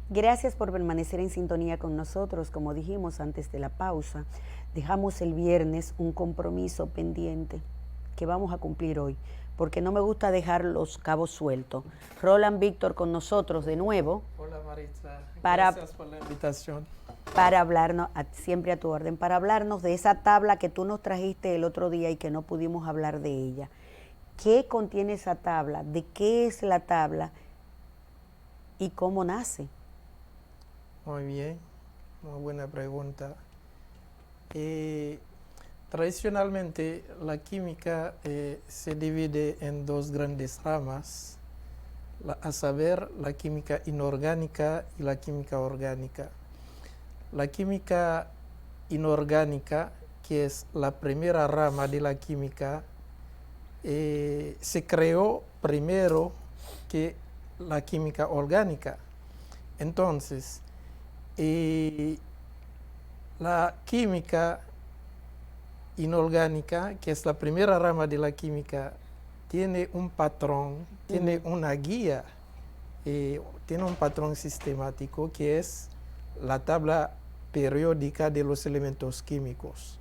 Gracias por permanecer en sintonía con nosotros. Como dijimos antes de la pausa, dejamos el viernes un compromiso pendiente que vamos a cumplir hoy, porque no me gusta dejar los cabos sueltos. Roland Víctor con nosotros de nuevo. Hola Maritza, para, gracias por la invitación. Para hablarnos, siempre a tu orden, para hablarnos de esa tabla que tú nos trajiste el otro día y que no pudimos hablar de ella. ¿Qué contiene esa tabla? ¿De qué es la tabla? ¿Y cómo nace? Muy bien, muy buena pregunta. Tradicionalmente la química se divide en dos grandes ramas, a saber la química inorgánica y la química orgánica. La química inorgánica, que es la primera rama de la química, se creó primero que la química orgánica. Entonces, la química inorgánica, que es la primera rama de la química, tiene un patrón, tiene una guía, tiene un patrón sistemático que es la tabla periódica de los elementos químicos.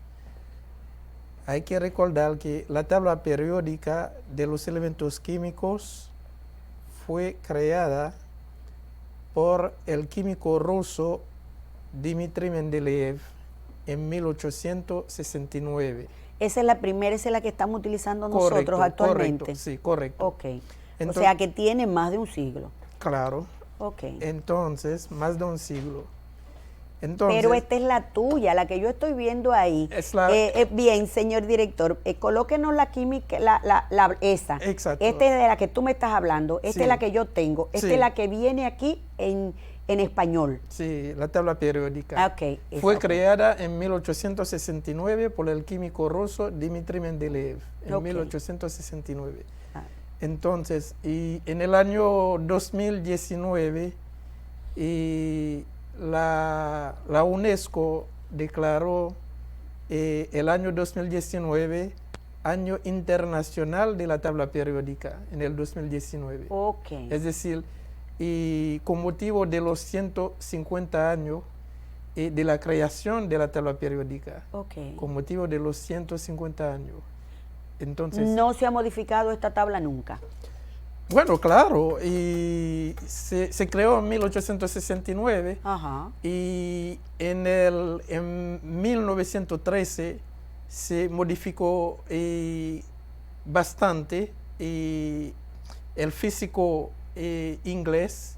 Hay que recordar que la tabla periódica de los elementos químicos fue creada por el químico ruso Dmitri Mendeleev en 1869. Esa es la primera, esa es la que estamos utilizando nosotros actualmente. Correcto, sí, correcto. Ok. Entonces, o sea que tiene más de un siglo. Claro. Ok. Entonces, más de un siglo. Entonces, pero esta es la tuya, la que yo estoy viendo ahí. Es la, bien, señor director, colóquenos la química, esa. Exacto. Esta es de la que tú me estás hablando, esta es la que yo tengo, esta es la que viene aquí en español. Sí, la tabla periódica. Okay, fue creada en 1869 por el químico ruso Dmitri Mendeleev, en 1869. Entonces, y en el año 2019, la UNESCO declaró el año 2019 Año Internacional de la Tabla Periódica, en el 2019. Okay. Es decir, y con motivo de los 150 años de la creación de la tabla periódica. Con motivo de los 150 años. Entonces, no se ha modificado esta tabla nunca. Bueno, claro, y se creó en 1869. Ajá. Y en 1913 se modificó bastante, y el físico inglés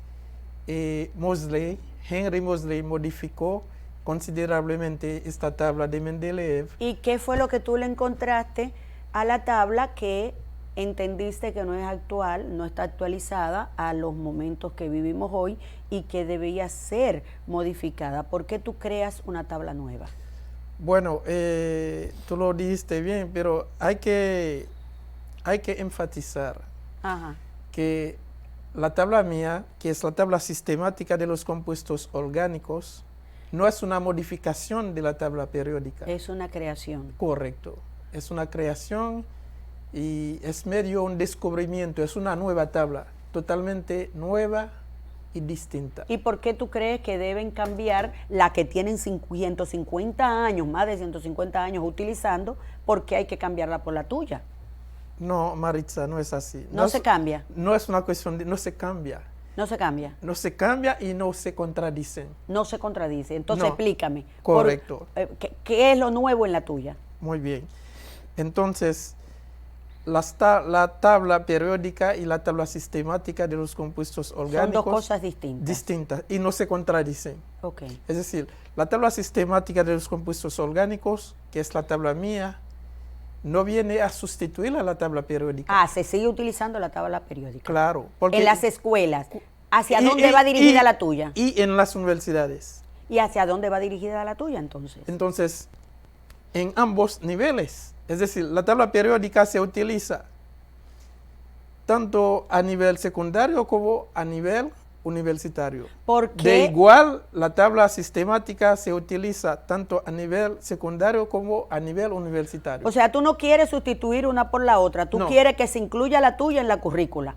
Moseley, Henry Moseley, modificó considerablemente esta tabla de Mendeleev. ¿Y qué fue lo que tú le encontraste a la tabla que entendiste que no es actual, no está actualizada a los momentos que vivimos hoy y que debía ser modificada? ¿Por qué tú creas una tabla nueva? Bueno, tú lo dijiste bien, pero hay que enfatizar que la tabla mía, que es la tabla sistemática de los compuestos orgánicos, no es una modificación de la tabla periódica. Es una creación. Correcto, es una creación y es medio un descubrimiento, es una nueva tabla, totalmente nueva y distinta. ¿Y por qué tú crees que deben cambiar la que tienen 150 años, más de 150 años utilizando? ¿Por qué hay que cambiarla por la tuya? No, Maritza, no es así. ¿No se cambia? No es una cuestión de... no se cambia. ¿No se cambia? No se cambia y no se contradicen. No se contradice. Entonces explícame. Correcto. ¿Qué es lo nuevo en la tuya? Muy bien. Entonces, la tabla periódica y la tabla sistemática de los compuestos orgánicos... Son dos cosas distintas. Distintas y no se contradicen. Okay. Es decir, la tabla sistemática de los compuestos orgánicos, que es la tabla mía, no viene a sustituir a la tabla periódica. Se sigue utilizando la tabla periódica. Claro. En las escuelas. ¿Hacia dónde va dirigida la tuya? Y en las universidades. ¿Y hacia dónde va dirigida la tuya entonces? Entonces, en ambos niveles. Es decir, la tabla periódica se utiliza tanto a nivel secundario como a nivel universitario. ¿Por qué? De igual, la tabla sistemática se utiliza tanto a nivel secundario como a nivel universitario. O sea, tú no quieres sustituir una por la otra, tú quieres que se incluya la tuya en la currícula.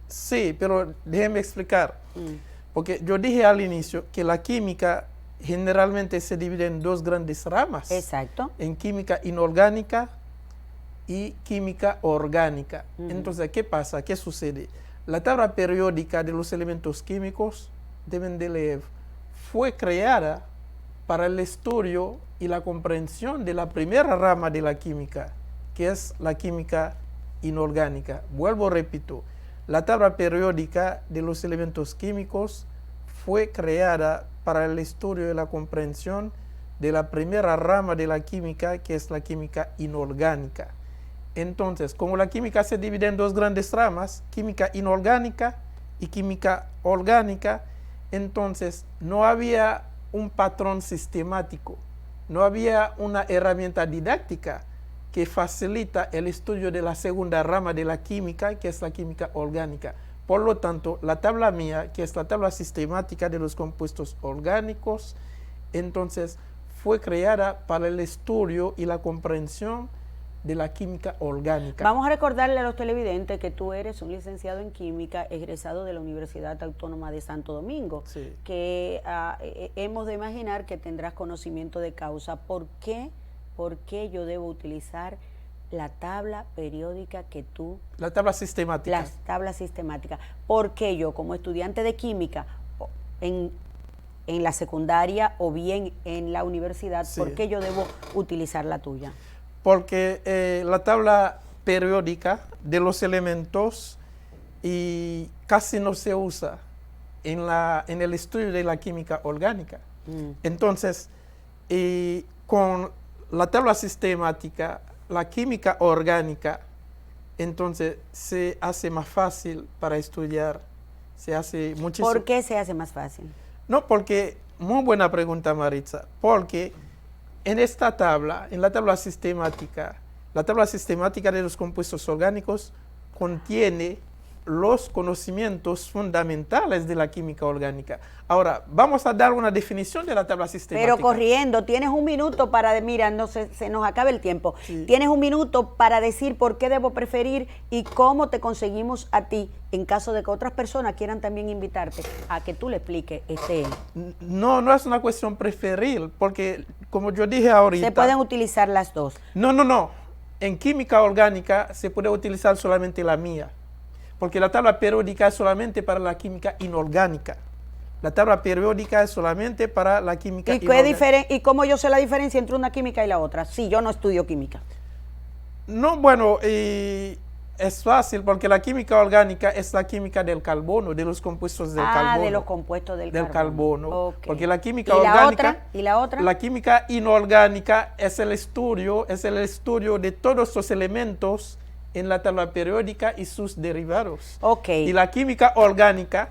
Sí, pero déjeme explicar. Porque yo dije al inicio que la química generalmente se divide en dos grandes ramas. Exacto. En química inorgánica y química orgánica. Entonces, ¿qué pasa? ¿Qué sucede? La tabla periódica de los elementos químicos de Mendeleev fue creada para el estudio y la comprensión de la primera rama de la química, que es la química inorgánica. Vuelvo, repito, la tabla periódica de los elementos químicos fue creada para el estudio y la comprensión de la primera rama de la química, que es la química inorgánica. Entonces, como la química se divide en dos grandes ramas, química inorgánica y química orgánica, entonces no había un patrón sistemático, no había una herramienta didáctica que facilita el estudio de la segunda rama de la química, que es la química orgánica. Por lo tanto, la tabla mía, que es la tabla sistemática de los compuestos orgánicos, entonces fue creada para el estudio y la comprensión de la química orgánica. Vamos a recordarle a los televidentes que tú eres un licenciado en química egresado de la Universidad Autónoma de Santo Domingo, Sí. que hemos de imaginar que tendrás conocimiento de causa. ¿Por qué yo debo utilizar la tabla periódica que tú... La tabla sistemática. La tabla sistemática. ¿Por qué yo, como estudiante de química, en la secundaria o bien en la universidad, Sí. por qué yo debo utilizar la tuya? Porque la tabla periódica de los elementos casi no se usa en el estudio de la química orgánica. Entonces, con la tabla sistemática, la química orgánica, entonces se hace más fácil para estudiar, se hace muchísimo. ¿Por qué se hace más fácil? No, porque, muy buena pregunta, Maritza, porque en esta tabla, en la tabla sistemática de los compuestos orgánicos contiene los conocimientos fundamentales de la química orgánica. Ahora, vamos a dar una definición de la tabla sistemática. Pero corriendo, tienes un minuto para, mira, no se nos acaba el tiempo. Sí. Tienes un minuto para decir por qué debo preferir y cómo te conseguimos a ti, en caso de que otras personas quieran también invitarte a que tú le expliques este. No es una cuestión preferir, porque como yo dije ahorita... Se pueden utilizar las dos. No. En química orgánica se puede utilizar solamente la mía, porque la tabla periódica es solamente para la química inorgánica. La tabla periódica es solamente para la química inorgánica. ¿Y cómo yo sé la diferencia entre una química y la otra? Si yo no estudio química. No, bueno, es fácil, porque la química orgánica es la química del carbono, de los compuestos del carbono. De los compuestos del carbono. Okay. Porque la química ¿Y orgánica... ¿Y la otra? La química inorgánica es el estudio de todos los elementos en la tabla periódica y sus derivados. Okay. Y la química orgánica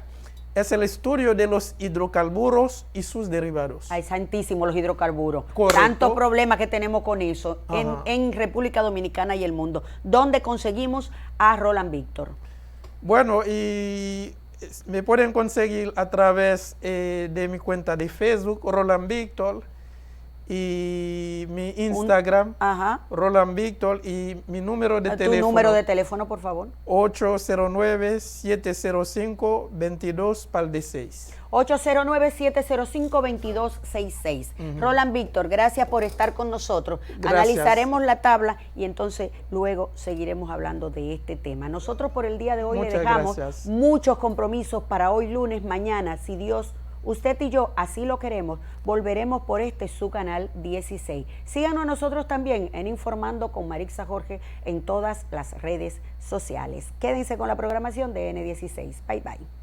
es el estudio de los hidrocarburos y sus derivados. Ay, santísimo, los hidrocarburos. Correcto. Tanto problema que tenemos con eso en República Dominicana y el mundo. ¿Dónde conseguimos a Roland Víctor? Bueno, y me pueden conseguir a través de mi cuenta de Facebook, Roland Víctor, y mi Instagram, Roland Víctor, y mi número de teléfono. ¿Tu número de teléfono, por favor? 809-705-2266. 809-705-2266. Roland Víctor, gracias por estar con nosotros. Gracias. Analizaremos la tabla y entonces luego seguiremos hablando de este tema. Nosotros por el día de hoy le dejamos muchos compromisos para hoy lunes, mañana, si Dios, usted y yo así lo queremos, volveremos por su canal 16. Síganos a nosotros también en Informando con Marixa Jorge en todas las redes sociales. Quédense con la programación de N16. Bye, bye.